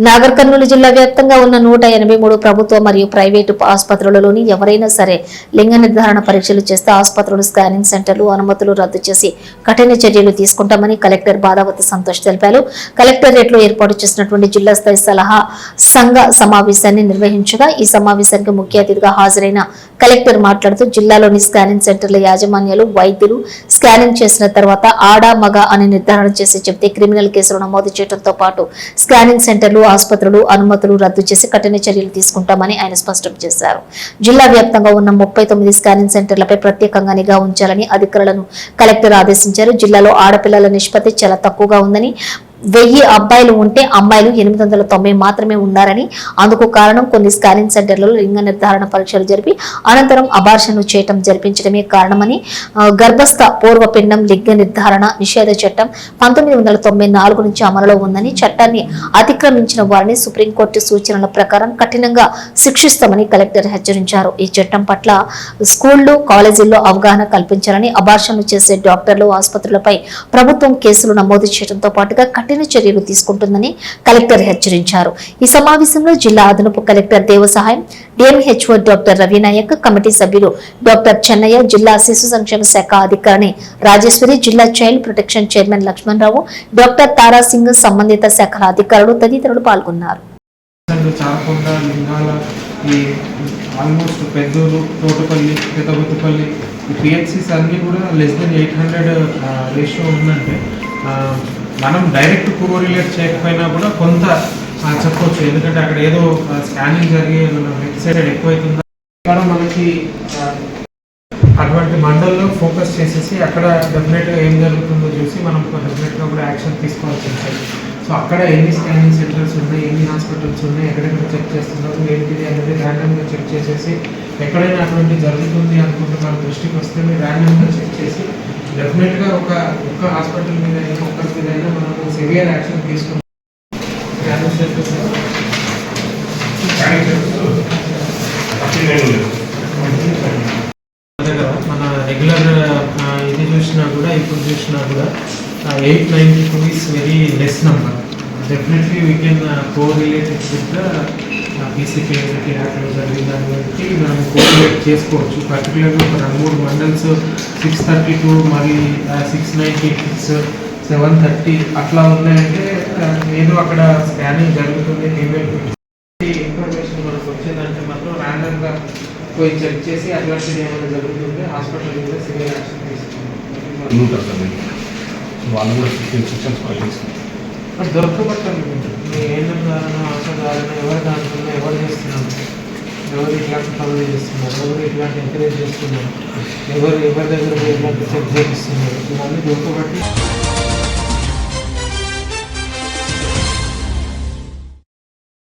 నాగర్ కర్నూలు జిల్లా వ్యాప్తంగా ఉన్న 183 ప్రభుత్వ మరియు ప్రైవేటు ఆసుపత్రులలోని ఎవరైనా సరే లింగ నిర్ధారణ పరీక్షలు చేస్తే ఆసుపత్రులు, స్కానింగ్ సెంటర్లు అనుమతులు రద్దు చేసి కఠిన చర్యలు తీసుకుంటామని కలెక్టర్ బాదావతి సంతోష్ తెలిపారు. కలెక్టరేట్లో ఏర్పాటు చేసినటువంటి జిల్లా స్థాయి సలహా సంఘ సమావేశాన్ని నిర్వహించగా ఈ సమావేశానికి ముఖ్య అతిథిగా హాజరైన కలెక్టర్ మాట్లాడుతూ జిల్లాలోని స్కానింగ్ సెంటర్ల యాజమాన్యాలు, వైద్యులు స్కానింగ్ చేసిన తర్వాత ఆడ మగ అని నిర్ధారణ చేసి చెప్తే క్రిమినల్ కేసులు నమోదు చేయడంతో పాటు స్కానింగ్ సెంటర్లు, ఆసుపత్రులు అనుమతులు రద్దు చేసి కఠిన చర్యలు తీసుకుంటామని ఆయన స్పష్టం చేశారు. జిల్లా వ్యాప్తంగా ఉన్న 39 స్కానింగ్ సెంటర్లపై ప్రత్యేకంగా నిఘా ఉంచాలని అధికారులను కలెక్టర్ ఆదేశించారు. జిల్లాలో ఆడపిల్లల నిష్పత్తి చాలా తక్కువగా ఉందని, 1000 అబ్బాయిలు ఉంటే అమ్మాయిలు 890 మాత్రమే ఉన్నారని, అందుకు కారణం కొన్ని స్కానింగ్ సెంటర్లలో లింగ నిర్ధారణ పరీక్షలు జరిపి అనంతరం అబార్షన్లు చేయటం జరిపించడమే కారణమని, గర్భస్థ పూర్వపిండం లింగ నిర్ధారణ నిషేధ చట్టం 1994 నుంచి అమలులో ఉందని, చట్టాన్ని అతిక్రమించిన వారిని సుప్రీంకోర్టు సూచనల ప్రకారం కఠినంగా శిక్షిస్తామని కలెక్టర్ హెచ్చరించారు. ఈ చట్టం పట్ల స్కూళ్లు, కాలేజీల్లో అవగాహన కల్పించాలని, అబార్షన్లు చేసే డాక్టర్లు, ఆసుపత్రులపై ప్రభుత్వం కేసులు నమోదు చేయడంతో పాటుగా కఠిన చర్యలు తీసుకుంటుందని కలెక్టర్ హెచ్చరించారు. ఈ సమావేశంలో జిల్లా అదనపు collector Devasahayam, DMHO doctor Ravinayak, committee సభ్యులు డాక్టర్ చెన్నయ్య, జిల్లా శిశు సంక్షేమ శాఖ అధికారిని రాజేశ్వరి, జిల్లా child protection chairman Lakshmana Rao, doctor Tara Singh, సంబంధిత శాఖల అధికారులు తదితరులు పాల్గొన్నారు. ఆల్మోస్ట్ పెద్దూరు, తోటపల్లి, పెద్దగుత్తపల్లి పిహెచ్సిస్ అన్నీ కూడా లెస్ దెన్ 800 రేషియో ఉందంటే మనం డైరెక్ట్ కోరిలేట్ చేయకపోయినా కూడా కొంత చెప్పవచ్చు. ఎందుకంటే అక్కడ ఏదో స్కానింగ్ జరిగి వెబ్సైట్ ఎక్కువైతుందో ఇక్కడ మనకి అటువంటి మండల్లో ఫోకస్ చేసేసి అక్కడ డెఫినెట్గా ఏం జరుగుతుందో చూసి మనం డెఫినెట్గా కూడా యాక్షన్ తీసుకోవాల్సి ఉంటుంది. సో అక్కడ ఎన్ని స్కానింగ్ సెంటర్స్ ఉన్నాయి, ఎన్ని హాస్పిటల్స్ ఉన్నాయి, ఎక్కడెక్కడ చెక్ చేస్తున్నారు, ఏంటిది అనేది ర్యాండమ్గా చెక్ చేసేసి ఎక్కడైనా అటువంటి జరుగుతుంది అనుకుంటున్న దృష్టికి వస్తే మీరు ర్యాండమ్గా చెక్ చేసి డెఫినెట్గా ఒక్క హాస్పిటల్ మీద అయినా ఒక్కరి మీద అయినా మనం సివియర్ యాక్షన్ తీసుకుంటాం. మన రెగ్యులర్ ఇది చూసినా కూడా ఇప్పుడు చూసినా కూడా 892 is very less number. Definitely we can correlate it with the PCP యాక్ట్లో జరిగిన దాన్ని బట్టి మనం కోరిలేట్ చేసుకోవచ్చు. పర్టికులర్గా ఒక 2-3 మండల్స్ 632 మరి 696, 730 అట్లా ఉన్నాయంటే ఏదో అక్కడ స్కానింగ్ జరుగుతుంది. ఇన్ఫర్మేషన్ మనకు వచ్చేదంటే మాత్రం ర్యాండమ్గా పోయి చెక్ చేసి అట్లాంటిది ఏమైనా జరుగుతుంది హాస్పిటల్ మీద సివియర్ యాక్షన్ తీసుకుంటాం. వాళ్ళు కూడా ఇన్స్ట్రక్షన్స్ పాటిస్తారు. దొరకబట్టండి మీ ఏఎన్ఎం ద్వారా, ఆశా ద్వారా ఎవరి దాంట్లో ఎవరు చేస్తున్నారు, ఎవరు ఇట్లాంటి పనులు చేస్తున్నారు, ఎవరు ఇట్లాంటి ఎంకరేజ్ చేస్తున్నారు, ఎవరి దగ్గర ఇట్లాంటి చెక్ చేపిస్తున్నారు, ఇవన్నీ దొరకబట్టి